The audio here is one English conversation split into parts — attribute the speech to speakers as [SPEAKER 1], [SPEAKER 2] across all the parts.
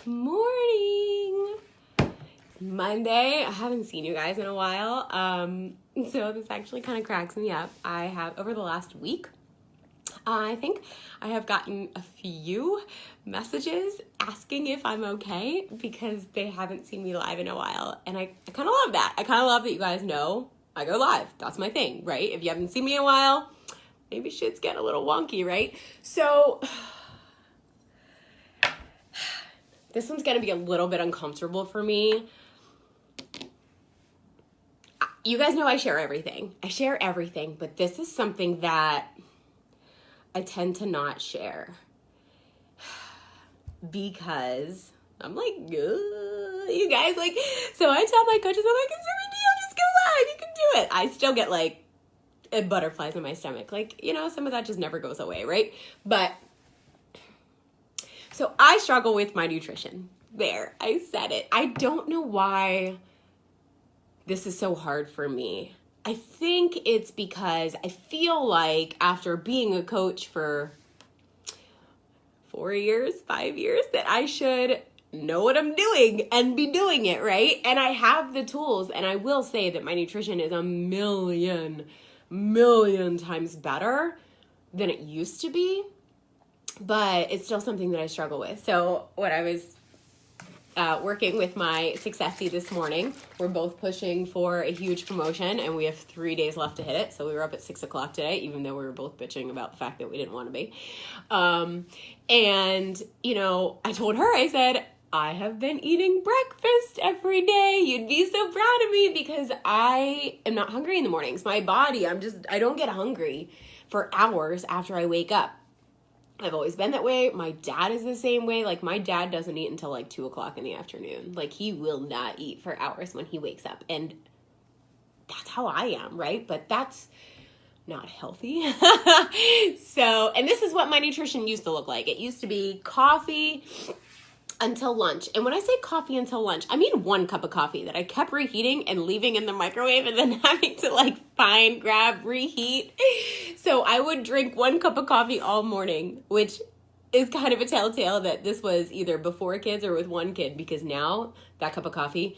[SPEAKER 1] Morning. It's Monday. I haven't seen you guys in a while. So this actually kind of cracks me up. I have, over the last week, I think I have gotten a few messages asking if I'm okay because they haven't seen me live in a while. And I kind of love that. I kind of love that you guys know I go live. That's my thing, right? If you haven't seen me in a while, maybe shit's getting a little wonky, right? So this one's going to be a little bit uncomfortable for me. You guys know I share everything. I share everything, but this is something that I tend to not share because I'm like, you guys, like, so I tell my coaches, I'm like, it's no big deal, just go live, you can do it. I still get like butterflies in my stomach. Like, you know, some of that just never goes away, right? But so I struggle with my nutrition. There, I said it. I don't know why this is so hard for me. I think it's because I feel like after being a coach for 4 years, 5 years, that I should know what I'm doing and be doing it, right? And I have the tools, and I will say that my nutrition is a million times better than it used to be, but it's still something that I struggle with. So when I was working with my successee this morning, we're both pushing for a huge promotion and we have 3 days left to hit it. So we were up at 6 o'clock today, even though we were both bitching about the fact that we didn't want to be. And, you know, I told her, I said, I have been eating breakfast every day. You'd be so proud of me because I am not hungry in the mornings. My body, I don't get hungry for hours after I wake up. I've always been that way. My dad is the same way. Like, my dad doesn't eat until like 2 o'clock in the afternoon. Like, he will not eat for hours when he wakes up. And that's how I am, right? But that's not healthy. So, and this is what my nutrition used to look like. It used to be coffee until lunch. And when I say coffee until lunch, I mean 1 cup of coffee that I kept reheating and leaving in the microwave and then having to like reheat. So I would drink 1 cup of coffee all morning, which is kind of a telltale that this was either before kids or with 1 kid, because now that cup of coffee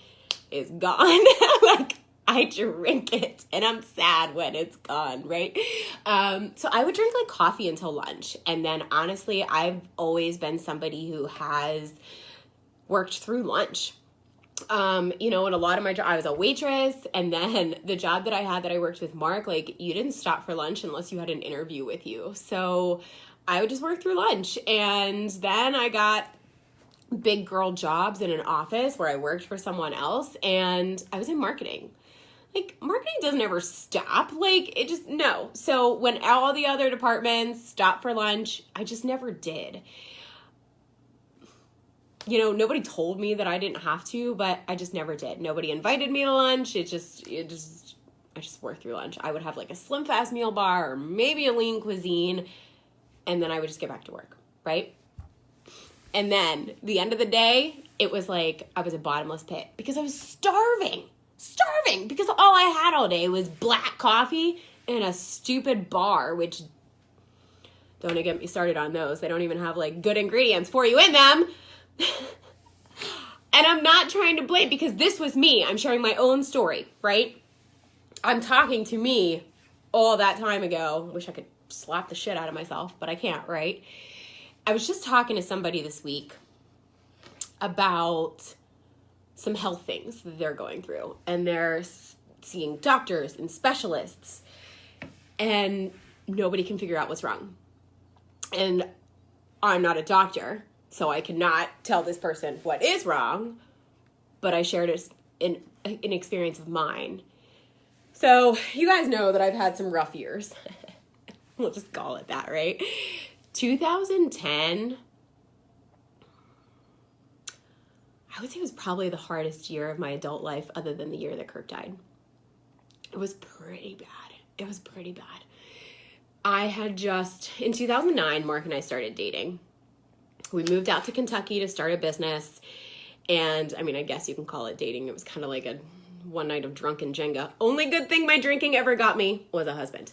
[SPEAKER 1] is gone. Like, I drink it and I'm sad when it's gone, right? So I would drink like coffee until lunch. And then honestly, I've always been somebody who has worked through lunch. You know, in a lot of my job, I was a waitress, and then the job that I had that I worked with Mark, like, you didn't stop for lunch unless you had an interview with you. So I would just work through lunch. And then I got big girl jobs in an office where I worked for someone else, and I was in marketing. Like, marketing doesn't ever stop. Like, it just, no. So when all the other departments stopped for lunch, I just never did. You know, nobody told me that I didn't have to, but I just never did. Nobody invited me to lunch. I just worked through lunch. I would have like a Slim Fast meal bar or maybe a lean cuisine, and then I would just get back to work, right? And then the end of the day, it was like I was a bottomless pit because I was starving because all I had all day was black coffee and a stupid bar, which, don't get me started on those. They don't even have like good ingredients for you in them. And I'm not trying to blame, because this was me. I'm sharing my own story, right? I'm talking to me all that time ago. Wish I could slap the shit out of myself, but I can't, right? I was just talking to somebody this week about some health things that they're going through, and they're seeing doctors and specialists, and nobody can figure out what's wrong. And I'm not a doctor, so I cannot tell this person what is wrong, but I shared an experience of mine. So you guys know that I've had some rough years. We'll just call it that, right? 2010, I would say, was probably the hardest year of my adult life other than the year that Kirk died. It was pretty bad. I had in 2009, Mark and I started dating. We moved out to Kentucky to start a business. And I mean, I guess you can call it dating. It was kind of like a one night of drunken Jenga. Only good thing my drinking ever got me was a husband.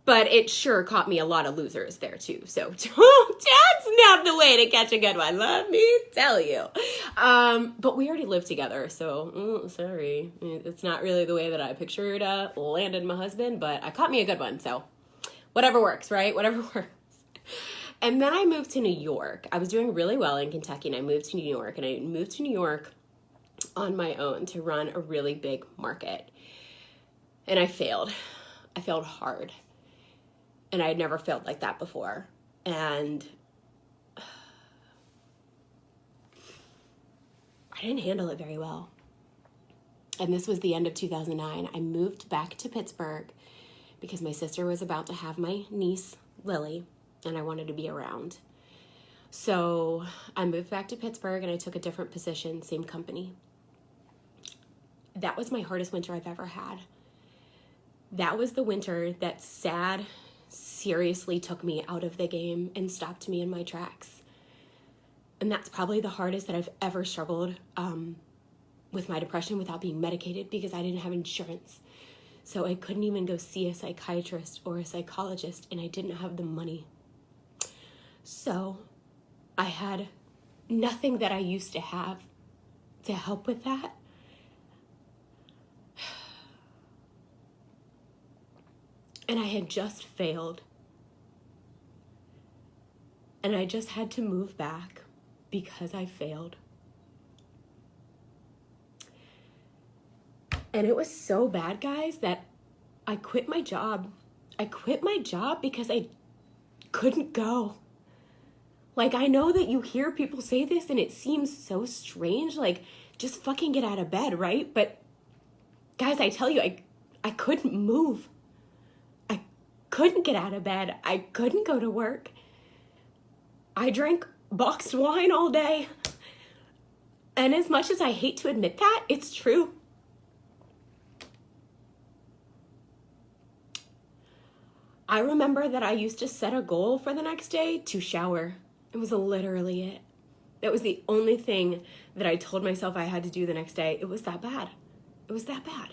[SPEAKER 1] But it sure caught me a lot of losers there too. So dad's not the way to catch a good one, let me tell you. But we already lived together, so sorry. It's not really the way that I pictured landed my husband, but I caught me a good one, so whatever works, right? Whatever works. And then I moved to New York. I was doing really well in Kentucky, and I moved to New York, and I moved to New York on my own to run a really big market. And I failed. I failed hard. And I had never failed like that before. And I didn't handle it very well. And this was the end of 2009. I moved back to Pittsburgh because my sister was about to have my niece, Lily, and I wanted to be around. So I moved back to Pittsburgh and I took a different position, same company. That was my hardest winter I've ever had. That was the winter that seriously took me out of the game and stopped me in my tracks. And that's probably the hardest that I've ever struggled with my depression without being medicated, because I didn't have insurance. So I couldn't even go see a psychiatrist or a psychologist, and I didn't have the money. So I had nothing that I used to have to help with that. And I had just failed. And I just had to move back because I failed. And it was so bad, guys, that I quit my job. I quit my job because I couldn't go. Like, I know that you hear people say this and it seems so strange, like, just fucking get out of bed, right? But guys, I tell you, I couldn't move. I couldn't get out of bed. I couldn't go to work. I drank boxed wine all day. And as much as I hate to admit that, it's true. I remember that I used to set a goal for the next day to shower. It was literally it. That was the only thing that I told myself I had to do the next day. It was that bad. It was that bad.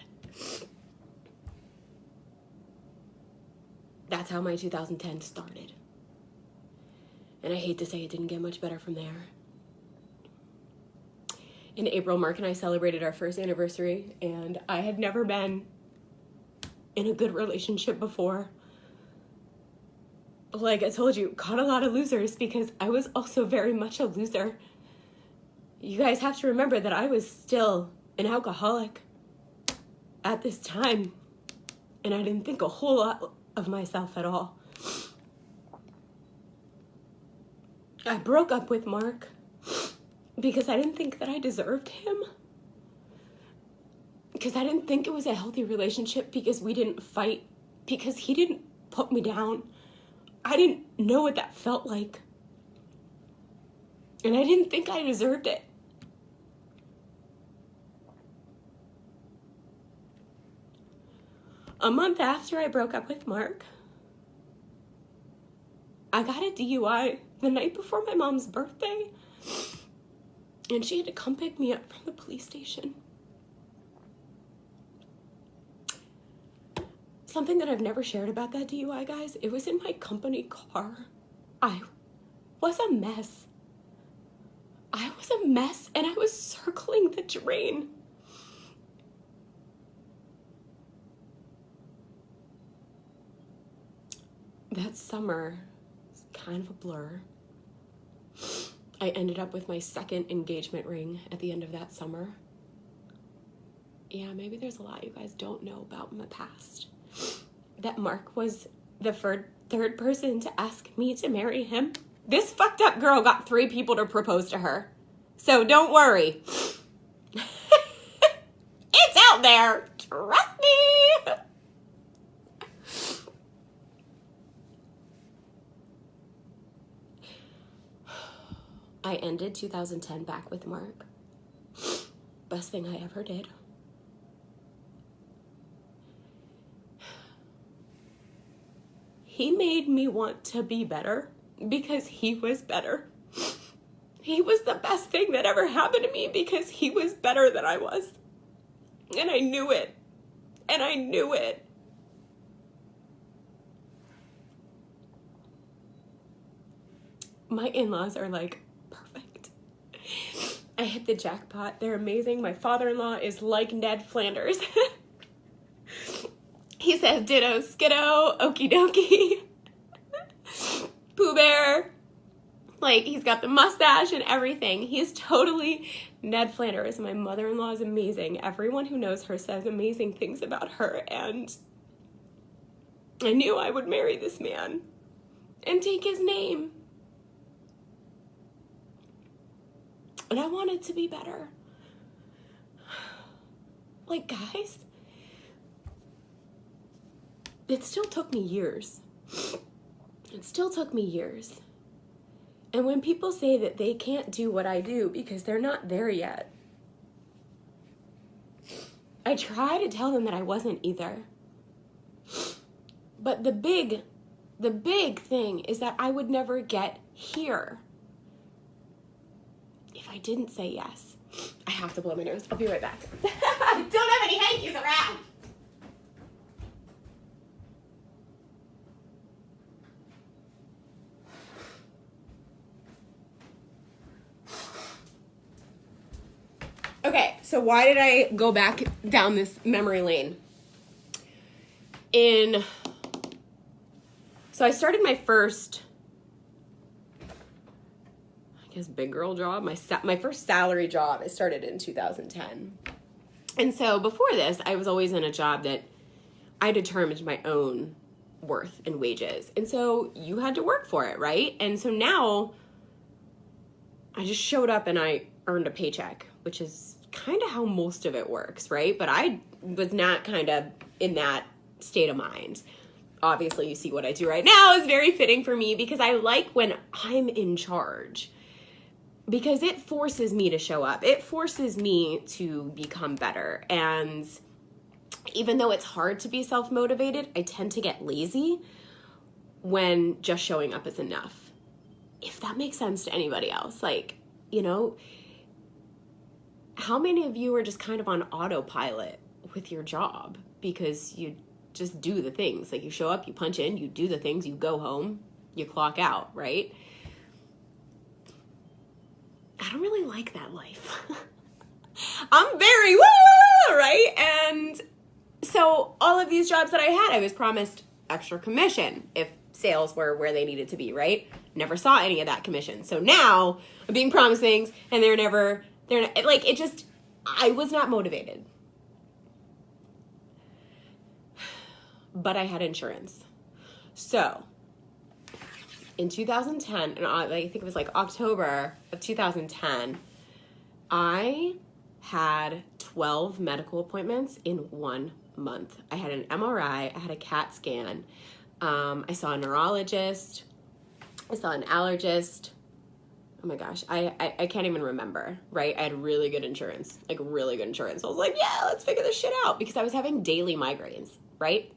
[SPEAKER 1] That's how my 2010 started. And I hate to say it didn't get much better from there. In April, Mark and I celebrated our first anniversary, and I had never been in a good relationship before. Like I told you, caught a lot of losers because I was also very much a loser. You guys have to remember that I was still an alcoholic at this time, and I didn't think a whole lot of myself at all. I broke up with Mark because I didn't think that I deserved him. Because I didn't think it was a healthy relationship, because we didn't fight, because he didn't put me down. I didn't know what that felt like. And I didn't think I deserved it. A month after I broke up with Mark, I got a DUI the night before my mom's birthday. And she had to come pick me up from the police station. Something that I've never shared about that DUI, guys, it was in my company car. I was a mess. I was a mess, and I was circling the drain. That summer was kind of a blur. I ended up with my second engagement ring at the end of that summer. Yeah, maybe there's a lot you guys don't know about my past. That Mark was the third person to ask me to marry him. This fucked up girl got 3 people to propose to her. So don't worry. It's out there. Trust me. I ended 2010 back with Mark. Best thing I ever did. He made me want to be better because he was better. He was the best thing that ever happened to me because he was better than I was. And I knew it. And I knew it. My in-laws are like perfect. I hit the jackpot. They're amazing. My father-in-law is like Ned Flanders. He says ditto, skiddo, okie dokie. Pooh Bear. Like, he's got the mustache and everything. He's totally Ned Flanders. My mother-in-law is amazing. Everyone who knows her says amazing things about her, and I knew I would marry this man and take his name. And I wanted to be better. Like, guys, it still took me years. It still took me years. And when people say that they can't do what I do because they're not there yet, I try to tell them that I wasn't either. But the big thing is that I would never get here if I didn't say yes. I have to blow my nose. I'll be right back. I don't have any hankies around. Okay, so why did I go back down this memory lane? So I started my first, I guess, big girl job, my first salary job. I started in 2010. And so before this, I was always in a job that I determined my own worth and wages. And so you had to work for it, right? And so now I just showed up and I earned a paycheck, which is kind of how most of it works, right? But I was not kind of in that state of mind. Obviously, you see what I do right now is very fitting for me because I like when I'm in charge, because it forces me to show up. It forces me to become better. And even though it's hard to be self-motivated, I tend to get lazy when just showing up is enough. If that makes sense to anybody else. Like, you know, how many of you are just kind of on autopilot with your job because you just do the things? Like, you show up, you punch in, you do the things, you go home, you clock out, right? I don't really like that life. I'm very woo, right? And so all of these jobs that I had, I was promised extra commission if sales were where they needed to be, right? Never saw any of that commission. So now I'm being promised things and they're not, like, it just, I was not motivated. But I had insurance. So in 2010, and I think it was like October of 2010, I had 12 medical appointments in 1 month. I had an MRI, I had a CAT scan, I saw a neurologist, I saw an allergist. Oh my gosh, I can't even remember, right? I had really good insurance, like really good insurance. I was like, yeah, let's figure this shit out, because I was having daily migraines, right?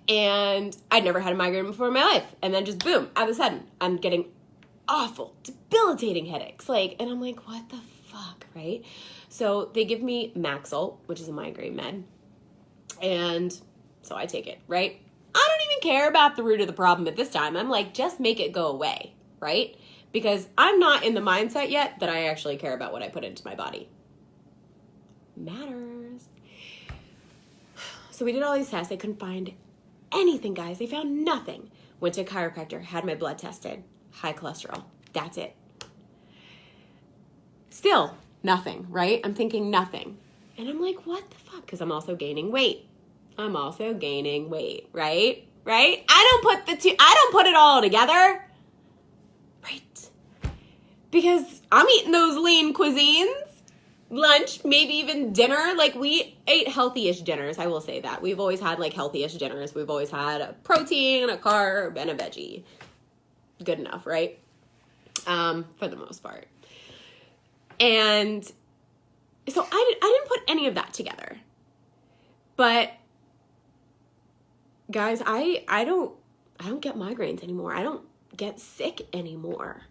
[SPEAKER 1] And I'd never had a migraine before in my life. And then just boom, all of a sudden, I'm getting awful, debilitating headaches. Like, and I'm like, what the fuck, right? So they give me Maxil, which is a migraine med. And so I take it, right? I don't even care about the root of the problem at this time. I'm like, just make it go away, right? Because I'm not in the mindset yet that I actually care about what I put into my body. Matters. So we did all these tests. They couldn't find anything, guys. They found nothing. Went to a chiropractor, had my blood tested, high cholesterol. That's it. Still nothing, right? I'm thinking nothing. And I'm like, what the fuck? Because I'm also gaining weight. Right? Right? I don't put it all together. Right. Because I'm eating those lean cuisines. Lunch, maybe even dinner. Like, we ate healthy-ish dinners. I will say that. We've always had, like, healthy-ish dinners. We've always had a protein, a carb, and a veggie. Good enough, right? For the most part. And so I didn't put any of that together. But, guys, I don't get migraines anymore. I don't get sick anymore.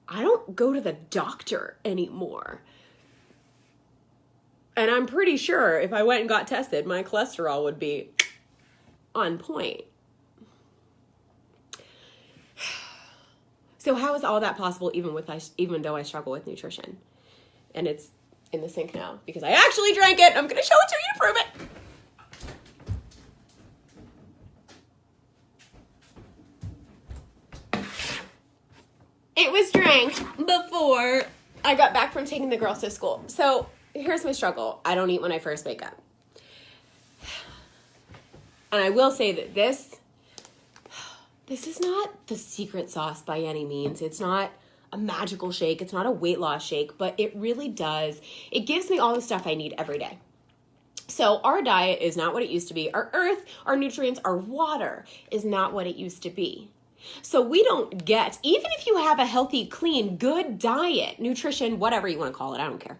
[SPEAKER 1] I don't go to the doctor anymore. And I'm pretty sure if I went and got tested, my cholesterol would be on point. So how is all that possible even though I struggle with nutrition? And it's in the sink now because I actually drank it. I'm going to show it to you to prove it. It was drank before I got back from taking the girls to school. So here's my struggle. I don't eat when I first wake up. And I will say that this is not the secret sauce by any means. It's not a magical shake. It's not a weight loss shake, but it really does. It gives me all the stuff I need every day. So our diet is not what it used to be. Our earth, our nutrients, our water is not what it used to be. So we don't get, even if you have a healthy, clean, good diet, nutrition, whatever you want to call it, I don't care.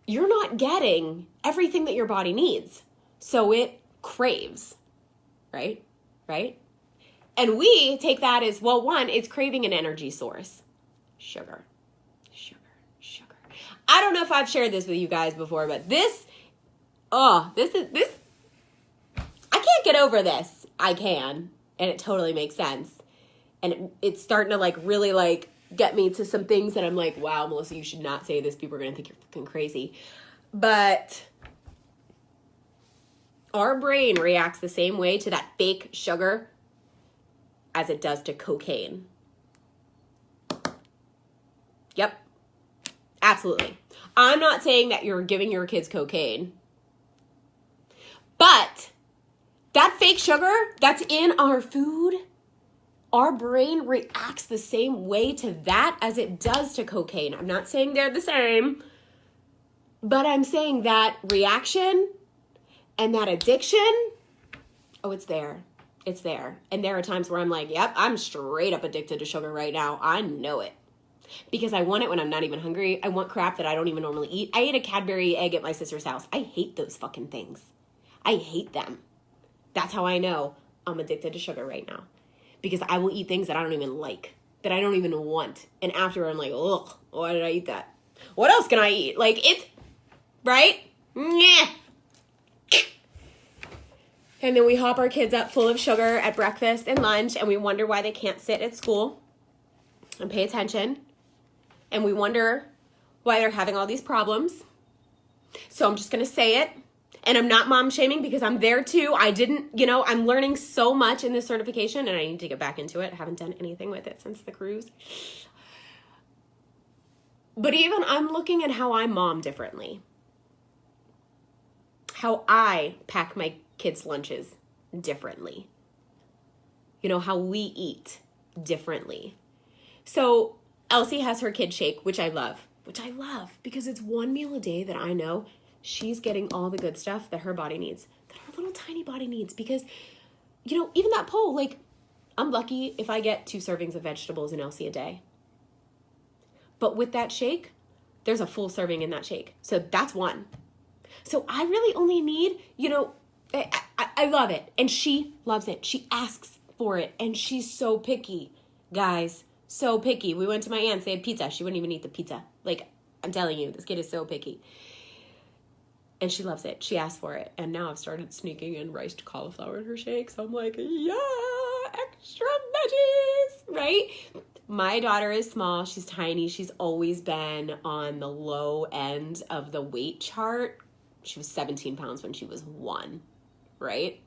[SPEAKER 1] You're not getting everything that your body needs. So it craves, right? Right? And we take that as, well, one, it's craving an energy source. Sugar. I don't know if I've shared this with you guys before, but this, I can't get over this. I can, and it totally makes sense. And it's starting to really get me to some things that I'm like, wow, Melissa, you should not say this. People are going to think you're fucking crazy. But our brain reacts the same way to that fake sugar as it does to cocaine. Yep. Absolutely. I'm not saying that you're giving your kids cocaine. But that fake sugar that's in our food, our brain reacts the same way to that as it does to cocaine. I'm not saying they're the same, but I'm saying that reaction and that addiction, it's there. It's there. And there are times where I'm like, yep, I'm straight up addicted to sugar right now. I know it. Because I want it when I'm not even hungry. I want crap that I don't even normally eat. I ate a Cadbury egg at my sister's house. I hate those fucking things. I hate them. That's how I know I'm addicted to sugar right now. Because I will eat things that I don't even like, that I don't even want. And after I'm like, ugh, why did I eat that? What else can I eat? It's, right? Yeah. And then we hop our kids up full of sugar at breakfast and lunch, and we wonder why they can't sit at school and pay attention. And we wonder why they're having all these problems. So I'm just going to say it. And I'm not mom shaming because I'm there too. I'm learning so much in this certification and I need to get back into it. I haven't done anything with it since the cruise. But even I'm looking at how I mom differently. How I pack my kids' lunches differently. How we eat differently. So Elsie has her kid shake, which I love because it's one meal a day that I know she's getting all the good stuff that her body needs, that her little tiny body needs. Because, even that poll, I'm lucky if I get 2 servings of vegetables in Elsie a day. But with that shake, there's a full serving in that shake. So that's 1. So I really only need, I love it. And she loves it. She asks for it. And she's so picky, guys. So picky. We went to my aunt's, they had pizza. She wouldn't even eat the pizza. I'm telling you, this kid is so picky. And she loves it. She asked for it. And now I've started sneaking in riced cauliflower in her shake. So I'm like, yeah, extra veggies, right? My daughter is small. She's tiny. She's always been on the low end of the weight chart. She was 17 pounds when she was 1, right?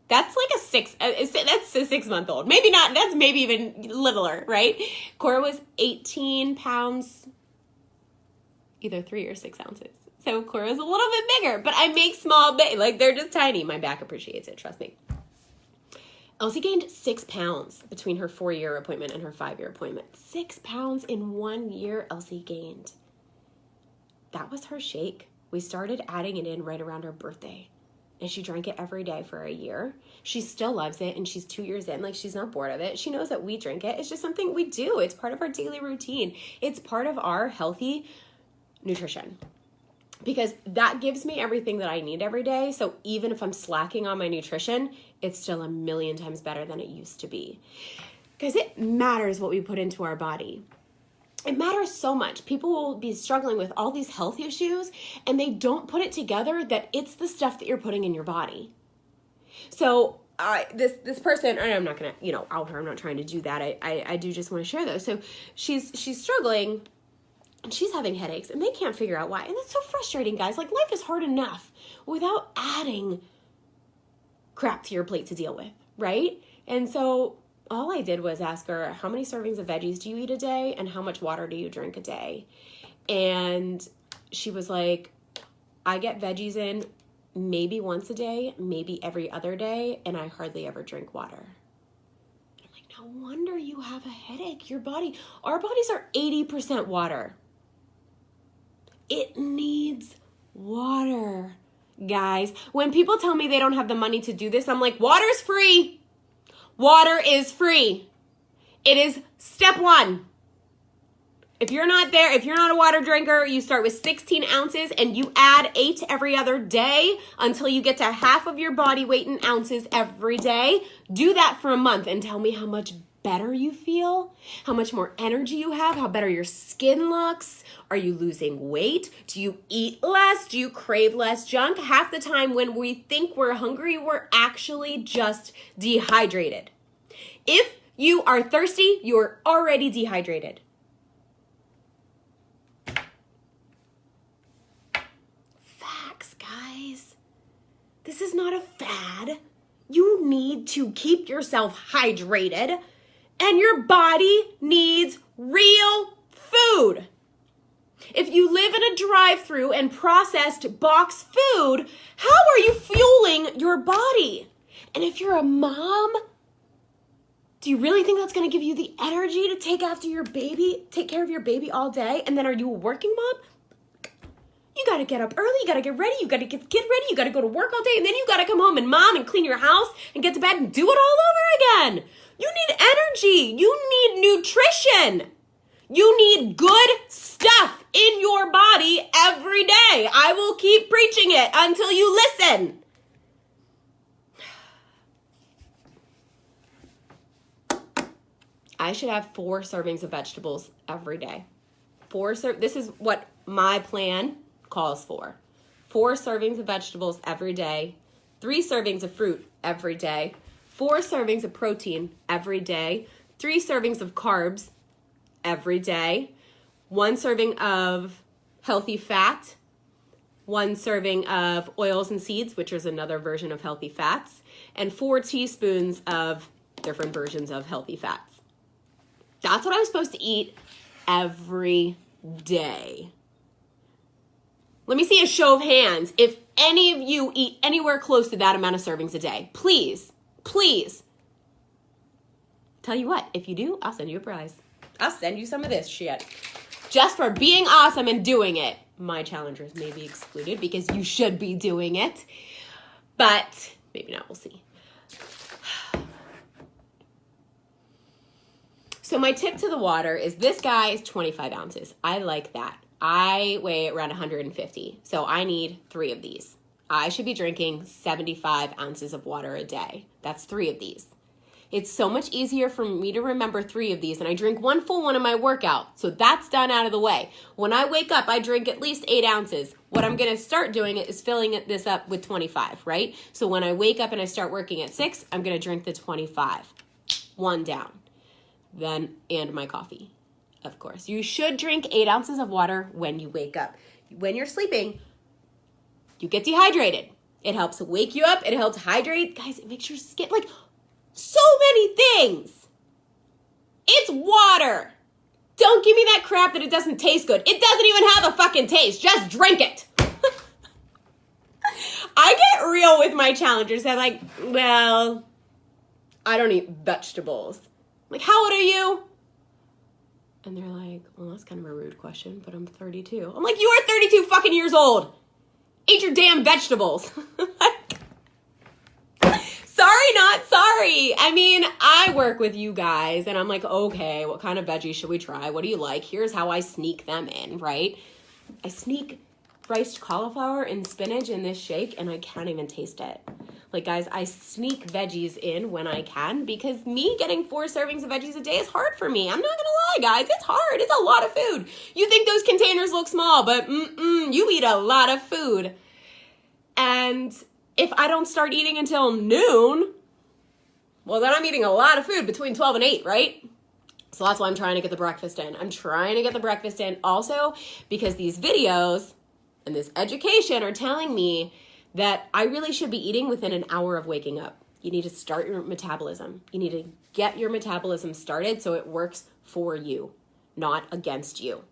[SPEAKER 1] That's that's a 6-month-old. Maybe not. That's maybe even littler, right? Cora was 18 pounds, either 3 or 6 ounces. So Cora's a little bit bigger, but I make small, they're just tiny. My back appreciates it, trust me. Elsie gained 6 pounds between her 4-year appointment and her 5-year appointment. 6 pounds in 1 year Elsie gained. That was her shake. We started adding it in right around her birthday. And she drank it every day for a year. She still loves it, and she's 2 years in. She's not bored of it. She knows that we drink it. It's just something we do. It's part of our daily routine. It's part of our healthy nutrition. Because that gives me everything that I need every day. So even if I'm slacking on my nutrition, it's still a million times better than it used to be. Because it matters what we put into our body. It matters so much. People will be struggling with all these health issues and they don't put it together that it's the stuff that you're putting in your body. So this person, and I'm not gonna, out her. I'm not trying to do that. I do just want to share those. So she's struggling, and she's having headaches, and they can't figure out why. And that's so frustrating, guys. Like, life is hard enough without adding crap to your plate to deal with, right? And so all I did was ask her, how many servings of veggies do you eat a day, and how much water do you drink a day? And she was like, I get veggies in maybe once a day, maybe every other day, and I hardly ever drink water. I'm like, no wonder you have a headache. Our bodies are 80% water. It needs water, guys. When people tell me they don't have the money to do this, I'm like, water's free. Water is free. It is step one. If you're not there, if you're not a water drinker, you start with 16 ounces and you add 8 every other day until you get to half of your body weight in ounces every day. Do that for a month and tell me how much better you feel, how much more energy you have, how better your skin looks. Are you losing weight? Do you eat less? Do you crave less junk? Half the time when we think we're hungry, we're actually just dehydrated. If you are thirsty, you're already dehydrated. This is not a fad. You need to keep yourself hydrated, and your body needs real food. If you live in a drive-through and processed box food, how are you fueling your body? And if you're a mom, do you really think that's going to give you the energy to take care of your baby all day? And then are you a working mom? You got to get up early, you got to get ready, you got to get the kid ready, you got to go to work all day, and then you got to come home and mom and clean your house and get to bed and do it all over again. You need energy. You need nutrition. You need good stuff in your body every day. I will keep preaching it until you listen. I should have 4 servings of vegetables every day. This is what my plan calls for. 4 servings of vegetables every day, 3 servings of fruit every day, 4 servings of protein every day, 3 servings of carbs every day, 1 serving of healthy fat, 1 serving of oils and seeds, which is another version of healthy fats, and 4 teaspoons of different versions of healthy fats. That's what I'm supposed to eat every day. Let me see a show of hands if any of you eat anywhere close to that amount of servings a day. Please, please. Tell you what, if you do, I'll send you a prize. I'll send you some of this shit. Just for being awesome and doing it. My challengers may be excluded because you should be doing it. But maybe not, we'll see. So my tip to the water is this guy is 25 ounces. I like that. I weigh around 150, so I need 3 of these. I should be drinking 75 ounces of water a day. That's 3 of these. It's so much easier for me to remember 3 of these, and I drink 1 full one in my workout, so that's done out of the way. When I wake up, I drink at least 8 ounces. What I'm going to start doing is filling this up with 25, right? So when I wake up and I start working at 6, I'm going to drink the 25. 1 down. Then, and my coffee. Of course. You should drink 8 ounces of water when you wake up. When you're sleeping, you get dehydrated. It helps wake you up. It helps hydrate. Guys, it makes your skin, like, so many things. It's water. Don't give me that crap that it doesn't taste good. It doesn't even have a fucking taste. Just drink it. I get real with my challengers. They're like, well, I don't eat vegetables. I'm like, how old are you? And they're like, well, that's kind of a rude question, but I'm 32. I'm like, you are 32 fucking years old. Eat your damn vegetables. Sorry, not sorry. I mean, I work with you guys, and I'm like, okay, what kind of veggies should we try? What do you like? Here's how I sneak them in, right? I sneak riced cauliflower and spinach in this shake, and I can't even taste it. Like, guys, I sneak veggies in when I can because me getting 4 servings of veggies a day is hard for me. I'm not going to lie, guys. It's hard. It's a lot of food. You think those containers look small, but you eat a lot of food. And if I don't start eating until noon, Well, then I'm eating a lot of food between 12 and 8, right? So that's why I'm trying to get the breakfast in. I'm trying to get the breakfast in also because these videos and this education are telling me that I really should be eating within an hour of waking up. You need to start your metabolism. You need to get your metabolism started so it works for you, not against you.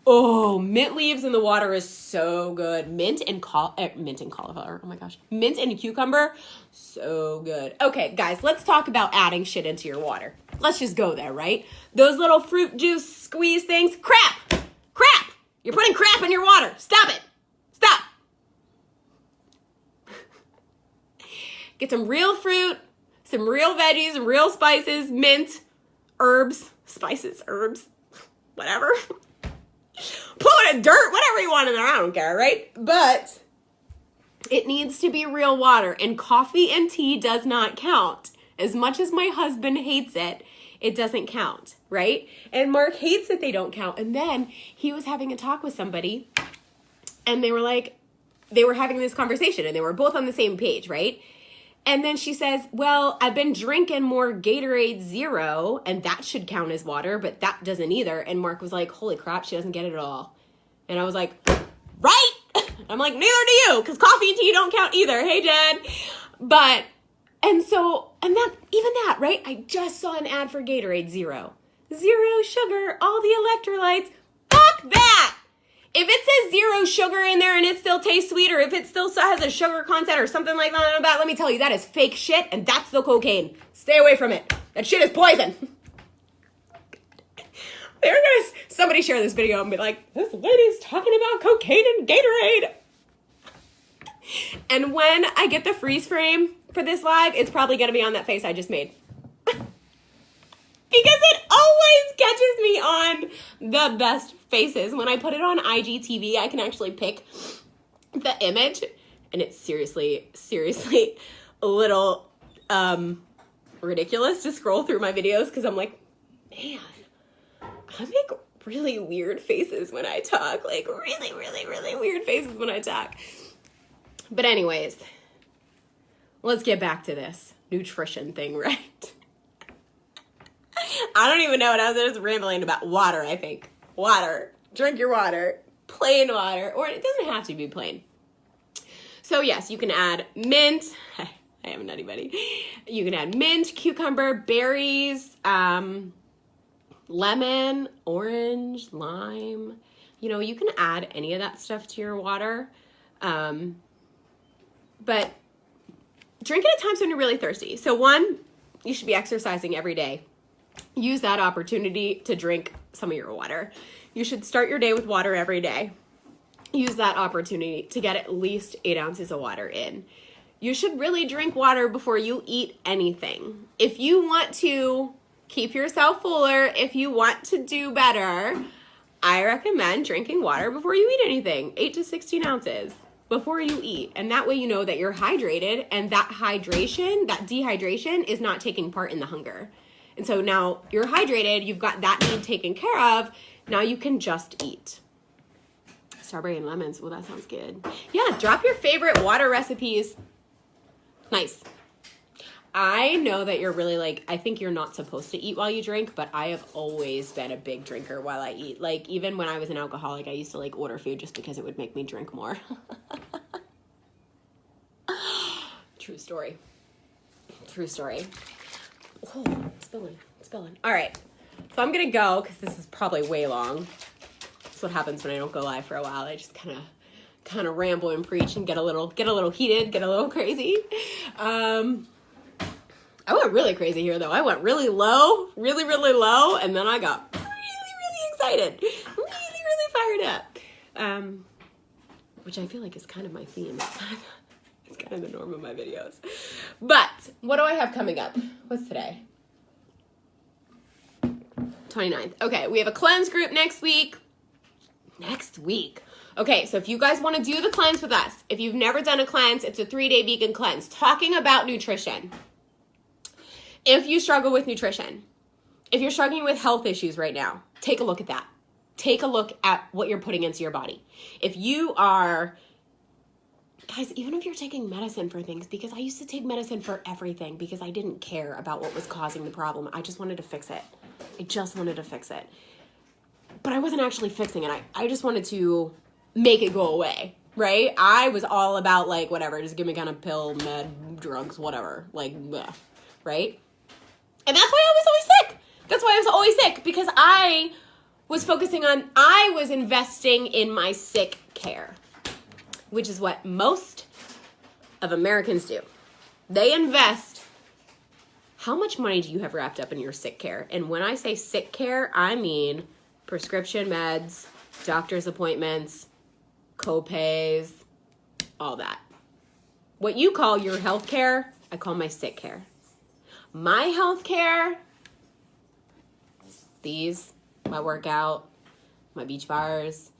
[SPEAKER 1] Oh, mint leaves in the water is so good. Mint and cauliflower. Oh my gosh. Mint and cucumber. So good. Okay, guys, let's talk about adding shit into your water. Let's just go there, right? Those little fruit juice squeeze things. Crap. You're putting crap in your water. Stop it. Stop. Get some real fruit, some real veggies, real spices, mint, herbs, spices, herbs, whatever. Put in dirt, whatever you want in there, I don't care, right? But it needs to be real water, and coffee and tea does not count. As much as my husband hates it, it doesn't count, right? And Mark hates that they don't count. And then he was having a talk with somebody, and they were having this conversation, and they were both on the same page, right? And then she says, well, I've been drinking more Gatorade Zero, and that should count as water, but that doesn't either. And Mark was like, holy crap, she doesn't get it at all. And I was like, right? I'm like, neither do you, because coffee and tea don't count either. Hey, Dad. But, and even that, right? I just saw an ad for Gatorade Zero. Zero sugar, all the electrolytes. Fuck that! If it says zero sugar in there and it still tastes sweet, or if it still has a sugar content or something like that, let me tell you, that is fake shit, and that's the cocaine. Stay away from it. That shit is poison. Somebody share this video and be like, this lady's talking about cocaine and Gatorade. And when I get the freeze frame for this live, it's probably going to be on that face I just made. Because it always catches me on the best faces. When I put it on IGTV, I can actually pick the image. And it's seriously a little ridiculous to scroll through my videos because I'm like, man, I make really weird faces when I talk. Like really, really, really weird faces when I talk. But anyways, let's get back to this nutrition thing, right? I don't even know what I was just rambling about. Water, I think. Water. Drink your water. Plain water. Or it doesn't have to be plain. So yes, you can add mint. I am a nutty buddy. You can add mint, cucumber, berries, lemon, orange, lime. You know, you can add any of that stuff to your water. But drink it at times when you're really thirsty. So one, you should be exercising every day. Use that opportunity to drink some of your water. You should start your day with water every day. Use that opportunity to get at least 8 ounces of water in. You should really drink water before you eat anything. If you want to keep yourself fuller, if you want to do better, I recommend drinking water before you eat anything. 8 to 16 ounces before you eat. And that way you know that you're hydrated, and that dehydration is not taking part in the hunger. And so now you're hydrated, you've got that need taken care of, now you can just eat. Strawberry and lemons, well, that sounds good. Yeah, drop your favorite water recipes. Nice. I know that you're really I think you're not supposed to eat while you drink, but I have always been a big drinker while I eat. Like, even when I was an alcoholic, I used to order food just because it would make me drink more. True story. Oh, spilling. All right, so I'm gonna go because this is probably way long. That's what happens when I don't go live for a while. I just kind of ramble and preach and get a little heated, get a little crazy. I went really crazy here though. I went really low, really low, and then I got really excited, really fired up. Which I feel like is kind of my theme. It's kind of the norm of my videos. But what do I have coming up? What's today? 29th. Okay, we have a cleanse group next week. Okay, so if you guys want to do the cleanse with us, if you've never done a cleanse, it's a 3-day vegan cleanse talking about nutrition. If you struggle with nutrition, if you're struggling with health issues right now, take a look at that. Take a look at what you're putting into your body. If you are guys, even if you're taking medicine for things, because I used to take medicine for everything because I didn't care about what was causing the problem. I just wanted to fix it. But I wasn't actually fixing it. I just wanted to make it go away, right? I was all about, like, whatever, just give me kind of pill, med, drugs, whatever, like, bleh, right? And that's why I was always sick. Because I was I was investing in my sick care, which is what most of Americans do. They invest. How much money do you have wrapped up in your sick care? And when I say sick care, I mean prescription meds, doctor's appointments, co-pays, all that. What you call your health care, I call my sick care. My health care, my workout, my beach bars,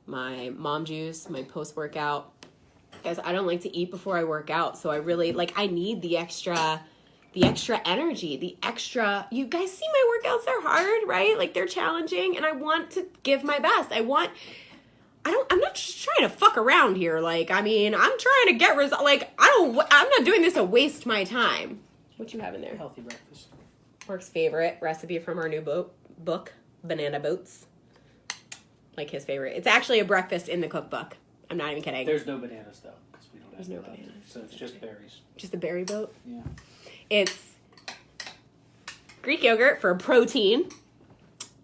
[SPEAKER 1] my mom juice, my post-workout. Guys, I don't like to eat before I work out, so I really, I need the extra energy, you guys see my workouts are hard, right? Like, they're challenging, and I want to give my best. I'm not just trying to fuck around here. I'm trying to get results. I'm not doing this to waste my time. What you have in there?
[SPEAKER 2] Healthy breakfast.
[SPEAKER 1] Mark's favorite recipe from our new book, Banana Boats. Like his favorite. It's actually a breakfast in the cookbook. I'm not even kidding.
[SPEAKER 2] There's no bananas, though, because we don't have
[SPEAKER 1] There's no bananas.
[SPEAKER 2] So it's just berries.
[SPEAKER 1] Just a berry boat?
[SPEAKER 2] Yeah.
[SPEAKER 1] It's Greek yogurt for protein,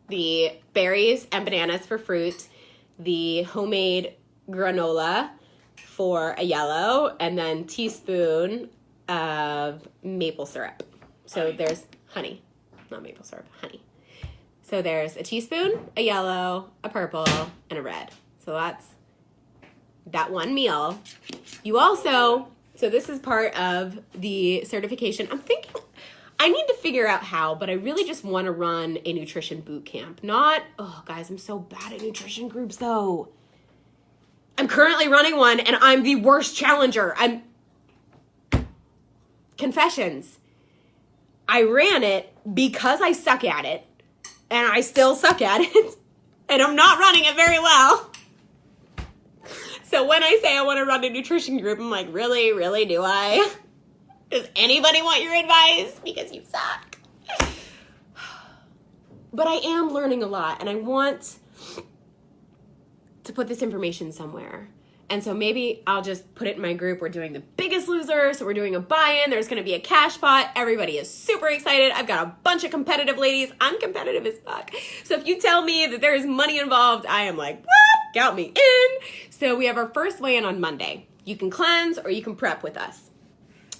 [SPEAKER 1] the berries and bananas for fruit, the homemade granola for a yellow, and then teaspoon of maple syrup. So
[SPEAKER 2] honey.
[SPEAKER 1] There's honey, not maple syrup, honey. So there's a teaspoon, a yellow, a purple, and a red. So that's that one meal. You also, so this is part of the certification. I'm thinking, I need to figure out how, but I really just want to run a nutrition boot camp. Guys, I'm so bad at nutrition groups though. I'm currently running one and I'm the worst challenger. Confessions. I ran it because I suck at it, and I still suck at it, and I'm not running it very well. So when I say I want to run a nutrition group, I'm like, really, do I? Does anybody want your advice? Because you suck. But I am learning a lot, and I want to put this information somewhere. And so maybe I'll just put it in my group. We're doing the Biggest Loser, so we're doing a buy-in. There's going to be a cash pot. Everybody is super excited. I've got a bunch of competitive ladies. I'm competitive as fuck. So if you tell me that there is money involved, I am like, what? Count me in. So we have our first weigh-in on Monday. You can cleanse or you can prep with us.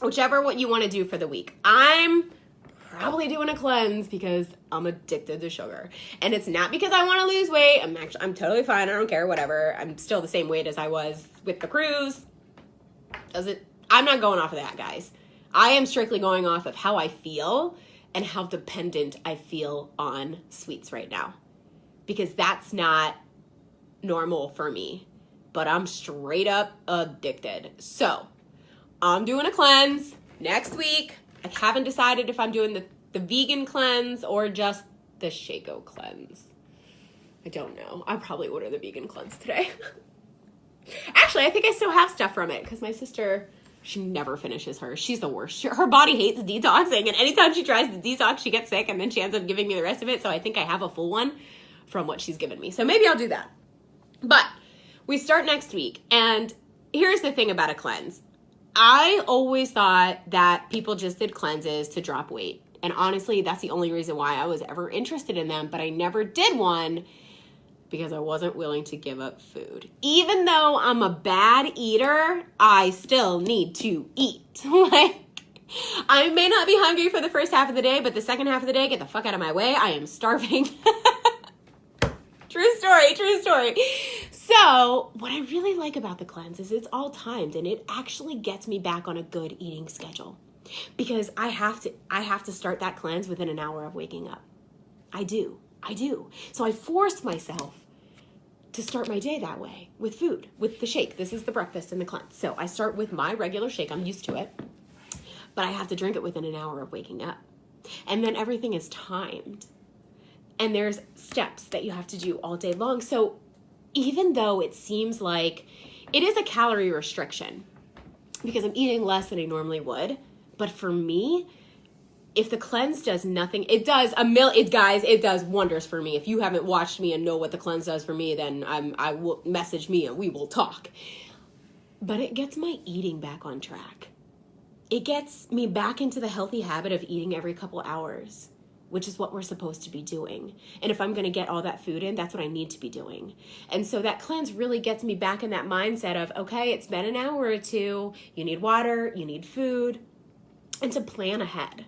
[SPEAKER 1] Whichever what you want to do for the week. I'm probably doing a cleanse because I'm addicted to sugar. And it's not because I want to lose weight. I'm totally fine. I don't care, whatever. I'm still the same weight as I was with the cruise. I'm not going off of that, guys. I am strictly going off of how I feel and how dependent I feel on sweets right now. Because that's not normal for me. But I'm straight up addicted. So, I'm doing a cleanse next week. I haven't decided if I'm doing the vegan cleanse or just the Shaco cleanse. I don't know. I'll probably order the vegan cleanse today. Actually, I think I still have stuff from it because my sister, she never finishes hers. She's the worst. Her body hates detoxing, and anytime she tries to detox, she gets sick, and then she ends up giving me the rest of it. So I think I have a full one from what she's given me. So maybe I'll do that. But we start next week, and here's the thing about a cleanse. I always thought that people just did cleanses to drop weight. And honestly, that's the only reason why I was ever interested in them. But I never did one because I wasn't willing to give up food. Even though I'm a bad eater, I still need to eat. I may not be hungry for the first half of the day, but the second half of the day, get the fuck out of my way. I am starving. True story. So, what I really like about the cleanse is it's all timed, and it actually gets me back on a good eating schedule. Because I have to start that cleanse within an hour of waking up. I do. So I force myself to start my day that way with food, with the shake. This is the breakfast and the cleanse. So I start with my regular shake. I'm used to it. But I have to drink it within an hour of waking up. And then everything is timed. And there's steps that you have to do all day long. So even though it seems like it is a calorie restriction because I'm eating less than I normally would. But for me, if the cleanse does nothing, it does it does wonders for me. If you haven't watched me and know what the cleanse does for me, then I will message me and we will talk. But it gets my eating back on track. It gets me back into the healthy habit of eating every couple hours, which is what we're supposed to be doing. And if I'm going to get all that food in, that's what I need to be doing. And so that cleanse really gets me back in that mindset of, okay, it's been an hour or two. You need water, you need food, and to plan ahead.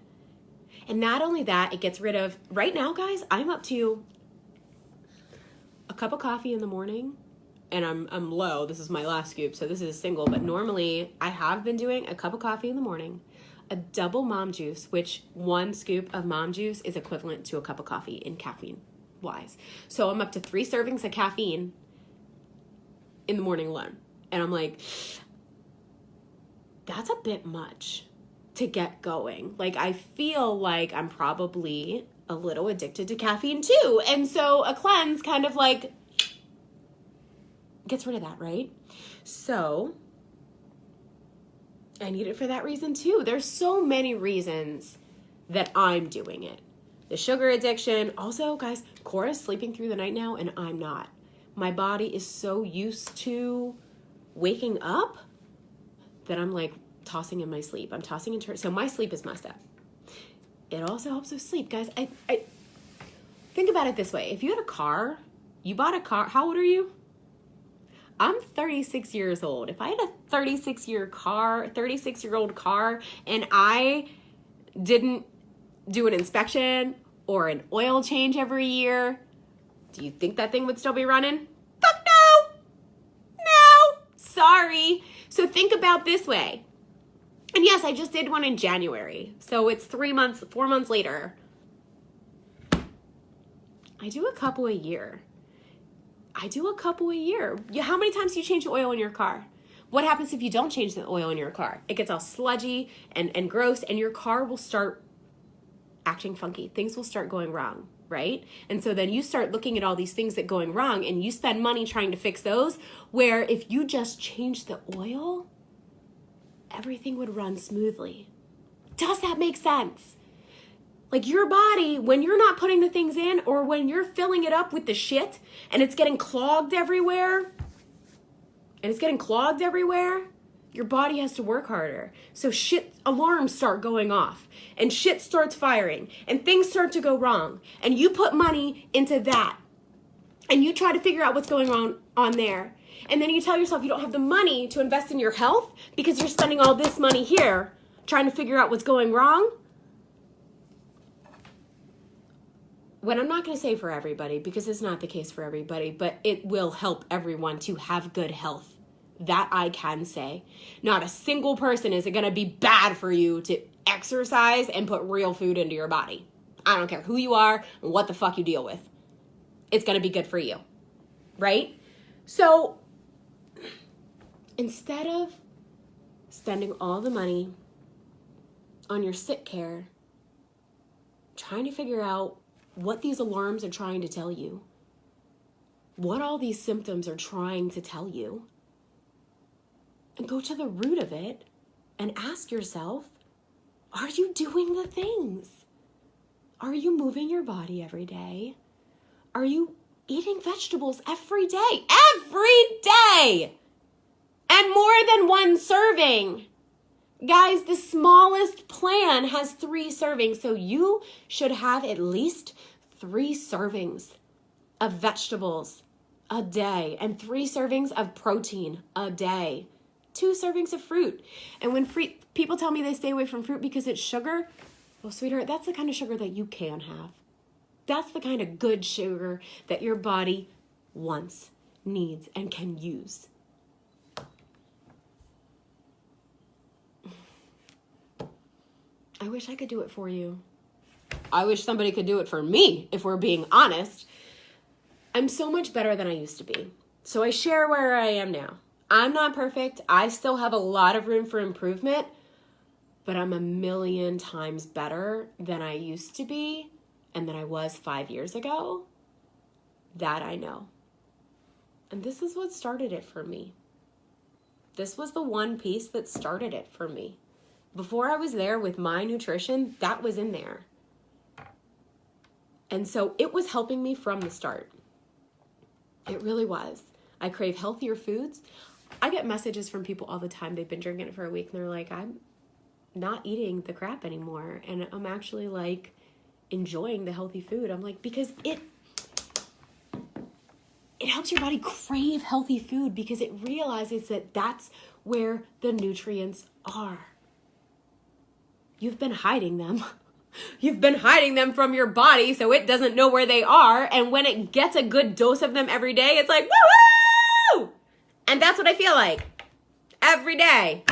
[SPEAKER 1] And not only that, it gets rid of, right now, guys, I'm up to a cup of coffee in the morning, and I'm low. This is my last scoop, so this is a single. But normally, I have been doing a cup of coffee in the morning, a double mom juice, which one scoop of mom juice is equivalent to a cup of coffee in caffeine-wise. So I'm up to 3 servings of caffeine in the morning alone. And I'm like, that's a bit much to get going. Like, I feel like I'm probably a little addicted to caffeine too. And so a cleanse kind of like gets rid of that, right? So I need it for that reason too. There's so many reasons that I'm doing it. The sugar addiction. Also, guys, Cora's sleeping through the night now and I'm not. My body is so used to waking up that I'm like tossing in my sleep. I'm tossing and turning. So my sleep is messed up. It also helps with sleep, guys. I think about it this way. If you had a car, you bought a car. How old are you? I'm 36 years old. If I had a 36-year-old car, and I didn't do an inspection or an oil change every year, do you think that thing would still be running? Fuck no! No! Sorry. So think about this way. And yes, I just did one in January. So it's 4 months later. I do a couple a year. How many times do you change the oil in your car? What happens if you don't change the oil in your car? It gets all sludgy and gross, and your car will start acting funky. Things will start going wrong, right? And so then you start looking at all these things that are going wrong, and you spend money trying to fix those, where if you just change the oil, everything would run smoothly. Does that make sense? Like your body, when you're not putting the things in, or when you're filling it up with the shit and it's getting clogged everywhere, your body has to work harder. So shit, alarms start going off and shit starts firing and things start to go wrong. And you put money into that and you try to figure out what's going on there. And then you tell yourself you don't have the money to invest in your health because you're spending all this money here trying to figure out what's going wrong. What I'm not going to say for everybody, because it's not the case for everybody, but it will help everyone to have good health. That I can say. Not a single person is it going to be bad for you to exercise and put real food into your body. I don't care who you are and what the fuck you deal with. It's going to be good for you. Right? So, instead of spending all the money on your sick care, trying to figure out what these alarms are trying to tell you, what all these symptoms are trying to tell you, and go to the root of it and ask yourself, are you doing the things? Are you moving your body every day? Are you eating vegetables every day? Every day! And more than one serving. Guys, the smallest plan has 3 servings, so you should have at least 3 servings of vegetables a day and 3 servings of protein a day. 2 servings of fruit. And when people tell me they stay away from fruit because it's sugar, well, sweetheart, that's the kind of sugar that you can have. That's the kind of good sugar that your body wants, needs, and can use. I wish I could do it for you. I wish somebody could do it for me, if we're being honest. I'm so much better than I used to be. So I share where I am now. I'm not perfect. I still have a lot of room for improvement, but I'm a million times better than I used to be and than I was 5 years ago. That I know. And this is what started it for me. This was the one piece that started it for me. Before I was there with my nutrition, that was in there. And so it was helping me from the start. It really was. I crave healthier foods. I get messages from people all the time. They've been drinking it for a week and they're like, I'm not eating the crap anymore. And I'm actually like enjoying the healthy food. I'm like, because it helps your body crave healthy food because it realizes that that's where the nutrients are. You've been hiding them. You've been hiding them from your body so it doesn't know where they are. And when it gets a good dose of them every day, it's like, woo-hoo! And that's what I feel like every day.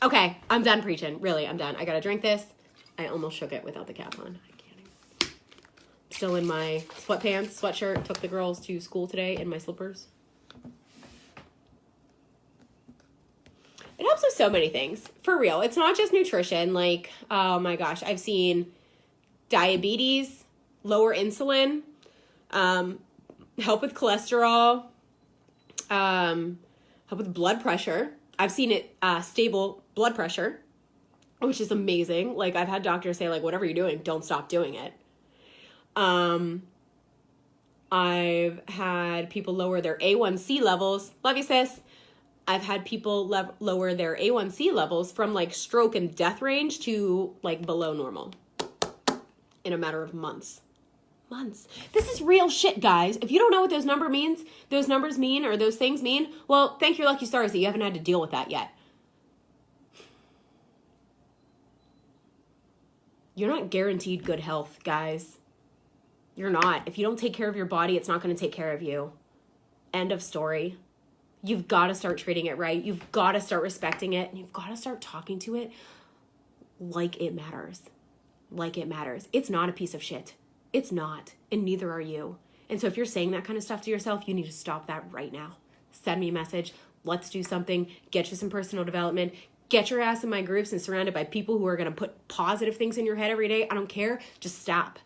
[SPEAKER 1] Okay, I'm done preaching. Really, I'm done. I gotta drink this. I almost shook it without the cap on. I can't even. Still in my sweatpants, sweatshirt. Took the girls to school today in my slippers. It helps with so many things. For real. It's not just nutrition. Like, oh my gosh, I've seen diabetes, lower insulin, help with cholesterol, help with blood pressure. I've seen it stable blood pressure, which is amazing. Like, I've had doctors say, like, whatever you're doing, don't stop doing it. I've had people lower their A1C levels. Love you, sis. I've had people lower their A1C levels from like stroke and death range to like below normal in a matter of months. This is real shit, guys. If you don't know what those numbers mean, or those things mean, well, thank your lucky stars that you haven't had to deal with that yet. You're not guaranteed good health, guys. You're not. If you don't take care of your body, it's not going to take care of you. End of story. You've got to start treating it right. You've got to start respecting it. And you've got to start talking to it like it matters. Like it matters. It's not a piece of shit. It's not. And neither are you. And so if you're saying that kind of stuff to yourself, you need to stop that right now. Send me a message. Let's do something. Get you some personal development. Get your ass in my groups and surrounded by people who are going to put positive things in your head every day. I don't care. Just stop.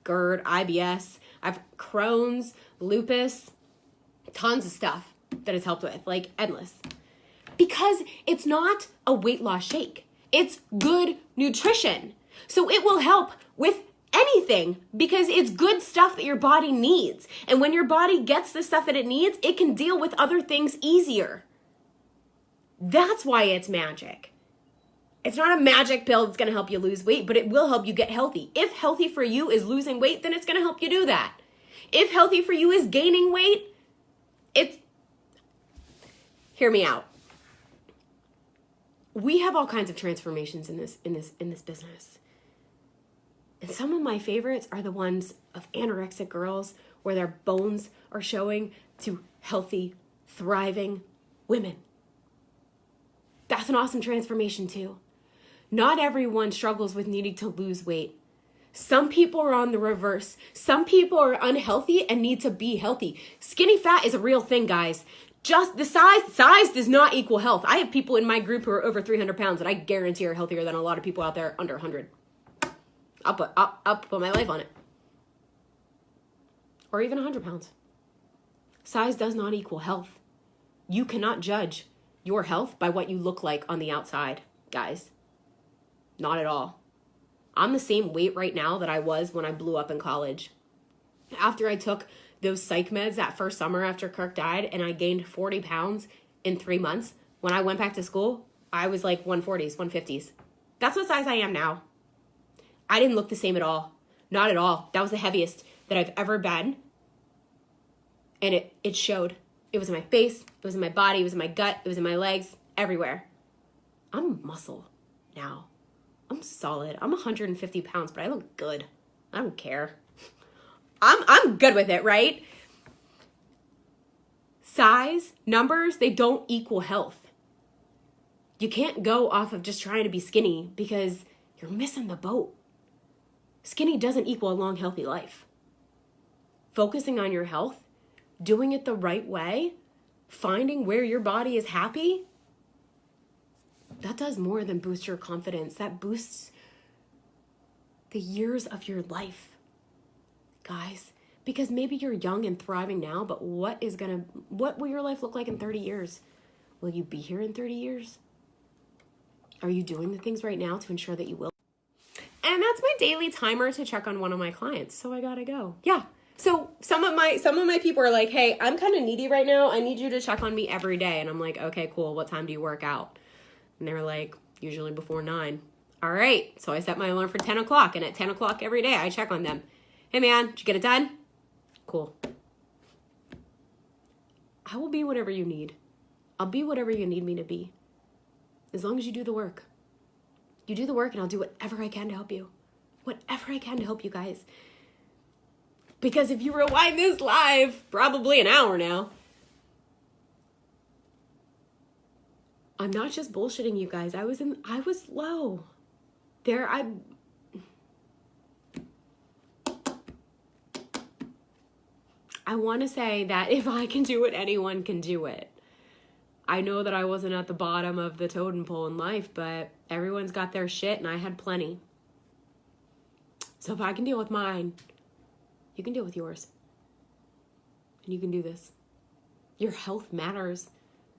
[SPEAKER 1] GERD, IBS. I've Crohn's, lupus. Tons of stuff that it's helped with, like endless. Because it's not a weight loss shake. It's good nutrition. So it will help with anything because it's good stuff that your body needs. And when your body gets the stuff that it needs, it can deal with other things easier. That's why it's magic. It's not a magic pill that's going to help you lose weight, but it will help you get healthy. If healthy for you is losing weight, then it's going to help you do that. If healthy for you is gaining weight, hear me out. We have all kinds of transformations in this business. And some of my favorites are the ones of anorexic girls where their bones are showing to healthy, thriving women. That's an awesome transformation too. Not everyone struggles with needing to lose weight. Some people are on the reverse. Some people are unhealthy and need to be healthy. Skinny fat is a real thing, guys. Just the size does not equal health. I have people in my group who are over 300 pounds that I guarantee are healthier than a lot of people out there under 100. I'll put my life on it. Or even 100 pounds. Size does not equal health. You cannot judge your health by what you look like on the outside, guys. Not at all. I'm the same weight right now that I was when I blew up in college. After I took those psych meds that first summer after Kirk died and I gained 40 pounds in 3 months, when I went back to school, I was like 140s, 150s. That's what size I am now. I didn't look the same at all. Not at all. That was the heaviest that I've ever been. And it showed. It was in my face. It was in my body. It was in my gut. It was in my legs. Everywhere. I'm muscle now. I'm solid. I'm 150 pounds, but I look good. I don't care. I'm good with it, right? Size, numbers, they don't equal health. You can't go off of just trying to be skinny because you're missing the boat. Skinny doesn't equal a long, healthy life. Focusing on your health, doing it the right way, finding where your body is happy, that does more than boost your confidence. That boosts the years of your life. Guys, Because maybe you're young and thriving now, but what will your life look like in 30 years? Will you be here in 30 years? Are you doing the things right now to ensure that you will? And that's my daily timer to check on one of my clients. So I gotta go. Yeah. So some of my people are like, hey, I'm kind of needy right now. I need you to check on me every day. And I'm like, okay, cool. What time do you work out? And they're like, usually before 9. All right. So I set my alarm for 10 o'clock. And at 10 o'clock every day, I check on them. Hey, man, did you get it done? Cool. I will be whatever you need. I'll be whatever you need me to be. As long as you do the work. You do the work and I'll do whatever I can to help you. Whatever I can to help you guys. Because if you rewind this live, probably an hour now, I'm not just bullshitting you guys. I was low. I want to say that if I can do it, anyone can do it. I know that I wasn't at the bottom of the totem pole in life, but everyone's got their shit and I had plenty. So if I can deal with mine, you can deal with yours. And you can do this. Your health matters.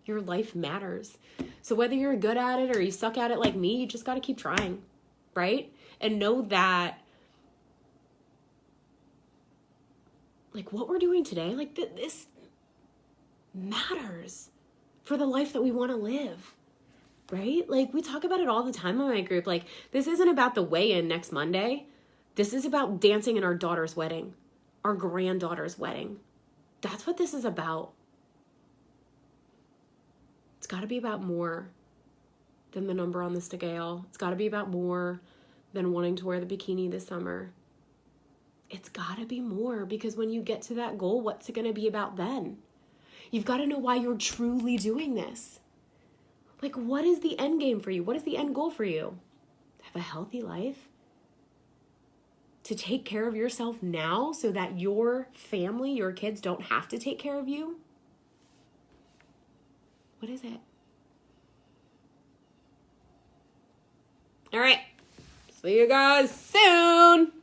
[SPEAKER 1] Your life matters. So whether you're good at it or you suck at it like me, you just got to keep trying, right? And know that, like, what we're doing today, like, this matters for the life that we want to live, right? Like, we talk about it all the time in my group. Like, this isn't about the weigh-in next Monday. This is about dancing in our daughter's wedding, our granddaughter's wedding. That's what this is about. It's got to be about more than the number on the scale. It's got to be about more than wanting to wear the bikini this summer. It's got to be more, because when you get to that goal, what's it going to be about then? You've got to know why you're truly doing this. Like, what is the end game for you? What is the end goal for you? Have a healthy life? To take care of yourself now so that your family, your kids don't have to take care of you? What is it? All right. See you guys soon.